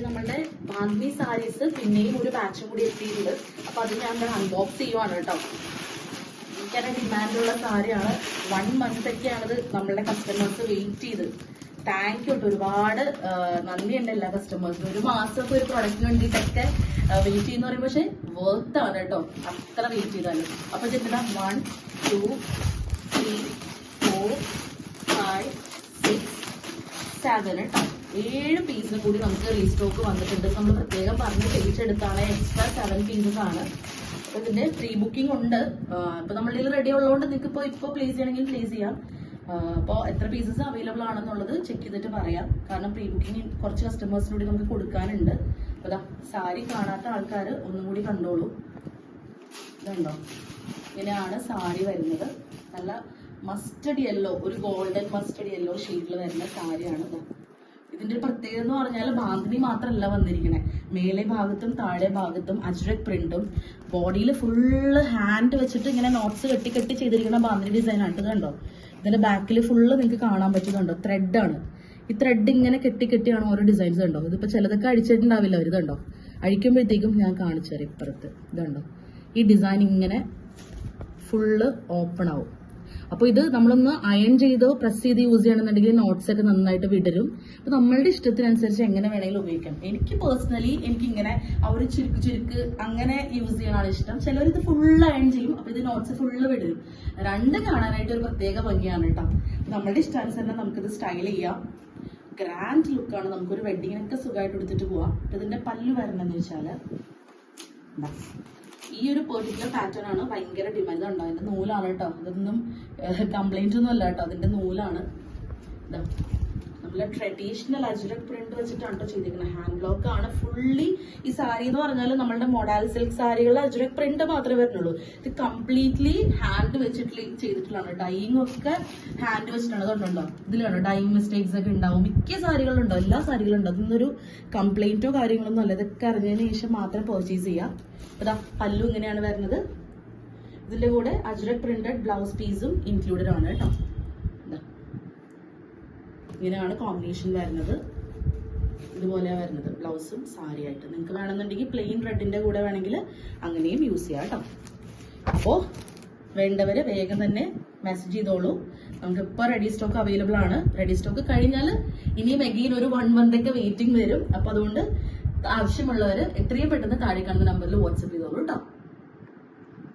നമ്മുടെ ബാന്തി സാരീസ് പിന്നെയും ഒരു ബാച്ചും കൂടി എത്തിയിട്ടുണ്ട്. അപ്പൊ അത് ഞാൻ അൺബോക്സ് ചെയ്യുവാണ് കേട്ടോ. എനിക്കതിന്റെ ഡിമാൻഡുള്ള സാരിയാണ്. 1 month ഒക്കെയാണത് നമ്മളുടെ കസ്റ്റമേഴ്സ് വെയിറ്റ് ചെയ്ത്. താങ്ക് യു കേട്ടോ, ഒരുപാട് നന്ദിയുണ്ട് എല്ലാ കസ്റ്റമേഴ്സിനും. 1 മാസമൊക്കെ ഒരു പ്രൊഡക്റ്റിന് വേണ്ടിയിട്ടൊക്കെ വെയിറ്റ് ചെയ്യുന്ന പറയുമ്പോൾ പക്ഷെ വർത്ത് ആണ് കേട്ടോ, അത്ര വെയിറ്റ് ചെയ്താലും. അപ്പൊ ചെറുതാ 1 2 3 4 5 6 7 കേട്ടോ, 7 പീസിന് കൂടി നമുക്ക് റീസ്റ്റോക്ക് വന്നിട്ടുണ്ട്. നമ്മൾ പ്രത്യേകം പറഞ്ഞ് പേജ് എടുത്താണ്. എക്സ്ട്രാ 7 പീസസ് ആണ്. അപ്പൊ ഇതിന്റെ പ്രീ ബുക്കിംഗ് ഉണ്ട്. ഇപ്പൊ നമ്മളുടെ ഇതിൽ റെഡി ഉള്ളതുകൊണ്ട് നിങ്ങൾക്ക് ഇപ്പൊ പ്ലേസ് ചെയ്യണമെങ്കിൽ പ്ലേസ് ചെയ്യാം. അപ്പോൾ എത്ര പീസസ് അവൈലബിൾ ആണെന്നുള്ളത് ചെക്ക് ചെയ്തിട്ട് പറയാം. കാരണം പ്രീ ബുക്കിംഗ് കുറച്ച് കസ്റ്റമേഴ്സിനൂടെ നമുക്ക് കൊടുക്കാനുണ്ട്. അപ്പൊ ഇതാ സാരി കാണാത്ത ആൾക്കാർ ഒന്നും കൂടി കണ്ടോളൂ. ഇതുണ്ടോ, ഇങ്ങനെയാണ് സാരി വരുന്നത്. നല്ല മസ്റ്റഡ് യെല്ലോ, ഒരു ഗോൾഡൻ മസ്റ്റഡ് യെല്ലോ ഷെയ്ഡിൽ വരുന്ന സാരിയാണ്. ഇതിന്റെ ഒരു പ്രത്യേകത എന്ന് പറഞ്ഞാൽ ബാന്തിനി മാത്രമല്ല വന്നിരിക്കണേ, മേലെ ഭാഗത്തും താഴെ ഭാഗത്തും അജ്രക് പ്രിന്റും, ബോഡിയിൽ ഫുള്ള് ഹാൻഡ് വെച്ചിട്ട് ഇങ്ങനെ നോട്ട്സ് കെട്ടി കെട്ടി ചെയ്തിരിക്കുന്ന ബാന്തിനി ഡിസൈൻ ആണ്. ഇത് കണ്ടോ, ഇതിന്റെ ബാക്കിൽ ഫുള്ള് നിങ്ങൾക്ക് കാണാൻ പറ്റുന്നുണ്ടോ, ത്രെഡാണ്. ഈ ത്രെഡ് ഇങ്ങനെ കെട്ടി കെട്ടിയാണ് ഓരോ ഡിസൈൻസ്. കണ്ടോ, ഇതിപ്പോ ചിലതൊക്കെ അഴിച്ചിട്ടുണ്ടാവില്ല അവർ. ഇതുണ്ടോ, അഴിക്കുമ്പോഴത്തേക്കും ഞാൻ കാണിച്ചു തരാം. ഇപ്പുറത്ത് ഇതുണ്ടോ, ഈ ഡിസൈൻ ഇങ്ങനെ ഫുള്ള് ഓപ്പൺ ആവും. അപ്പോൾ ഇത് നമ്മളൊന്ന് അയൺ ചെയ്തോ പ്രസ് ചെയ്ത് യൂസ് ചെയ്യണമെന്നുണ്ടെങ്കിൽ നോട്ട്സ് ഒക്കെ നന്നായിട്ട് വിടരും. അപ്പൊ നമ്മളുടെ ഇഷ്ടത്തിനനുസരിച്ച് എങ്ങനെ വേണമെങ്കിലും ഉപയോഗിക്കാം. എനിക്ക് പേഴ്സണലി ഇങ്ങനെ ആ ഒരു ചുരുക്ക് അങ്ങനെ യൂസ് ചെയ്യണമാണ് ഇഷ്ടം. ചിലർ ഇത് ഫുള്ള് അയൺ ചെയ്യും, അപ്പൊ ഇത് നോട്ട്സ് ഫുള്ള് വിടരും. രണ്ടും കാണാനായിട്ട് ഒരു പ്രത്യേക ഭംഗിയാണ് കേട്ടോ. നമ്മളുടെ ഇഷ്ടാനുസരണം നമുക്കിത് സ്റ്റൈൽ ചെയ്യാം. ഗ്രാൻഡ് ലുക്കാണ്. നമുക്കൊരു വെഡിങ്ങിനൊക്കെ സുഖമായിട്ട് എടുത്തിട്ട് പോവാം. ഇതിന്റെ പല്ല് വരണമെന്ന് വെച്ചാൽ ഈ ഒരു പെർട്ടിക്കുലർ പാറ്റേൺ ആണ് ഭയങ്കര ഡിമാൻഡ് ഉണ്ടോ. അതിന്റെ നൂലാണ് കേട്ടോ, ഇതൊന്നും കംപ്ലൈന്റ് ഒന്നും അല്ല കേട്ടോ, അതിന്റെ നൂലാണ്. നമ്മളെ ട്രഡീഷണൽ അജ്രക് പ്രിന്റ് വെച്ചിട്ടാണ് കേട്ടോ ചെയ്തിരിക്കുന്നത്. ഹാൻഡ് ബ്ലോക്ക് ആണ് ഫുള്ളി. ഈ സാരി എന്ന് പറഞ്ഞാൽ നമ്മളുടെ മോഡൽ സിൽക്ക് സാരികളിൽ അജ്രക് പ്രിന്റ് മാത്രമേ വരുന്നുള്ളൂ. ഇത് കംപ്ലീറ്റ്ലി ഹാൻഡ് വെച്ചിട്ട് ചെയ്തിട്ടുള്ളതാണ്. ഡൈയിങ് ഒക്കെ ഹാൻഡ് വെച്ചിട്ടാണ്. അതുകൊണ്ടുണ്ടോ, ഇതിലാണ് ഡൈയിങ് മിസ്റ്റേക്സ് ഒക്കെ ഉണ്ടാവും. മിക്ക സാരികളുണ്ടോ, എല്ലാ സാരികളും ഉണ്ടോ. അതൊന്നൊരു കംപ്ലൈന്റോ കാര്യങ്ങളൊന്നും അല്ല. ഇതൊക്കെ അറിഞ്ഞതിന് ശേഷം മാത്രം പർച്ചേസ് ചെയ്യാം. അതാ പല്ലു ഇങ്ങനെയാണ് വരുന്നത്. ഇതിന്റെ കൂടെ അജ്രക് പ്രിന്റഡ് ബ്ലൗസ് പീസും ഇൻക്ലൂഡഡ് ആണ് കേട്ടോ. ഇങ്ങനെയാണ് കോമ്പിനേഷൻ വരുന്നത്. ഇതുപോലെയാണ് വരുന്നത് ബ്ലൗസും സാരിയായിട്ട്. നിങ്ങൾക്ക് വേണമെന്നുണ്ടെങ്കിൽ പ്ലെയിൻ റെഡിന്റെ കൂടെ വേണമെങ്കിൽ അങ്ങനെയും യൂസ് ചെയ്യാം കേട്ടോ. അപ്പോൾ വേണ്ടവര് വേഗം തന്നെ മെസ്സേജ് ചെയ്തോളൂ. നമുക്ക് ഇപ്പോൾ റെഡി സ്റ്റോക്ക് അവൈലബിൾ ആണ്. റെഡി സ്റ്റോക്ക് കഴിഞ്ഞാൽ ഇനിയും എഗെയിൻ ഒരു 1 month ഒക്കെ വെയിറ്റിംഗ് വരും. അപ്പൊ അതുകൊണ്ട് ആവശ്യമുള്ളവർ എത്രയും പെട്ടെന്ന് താഴെ കാണുന്ന നമ്പറിൽ വാട്സ്ആപ്പ് ചെയ്തോളൂ കേട്ടോ.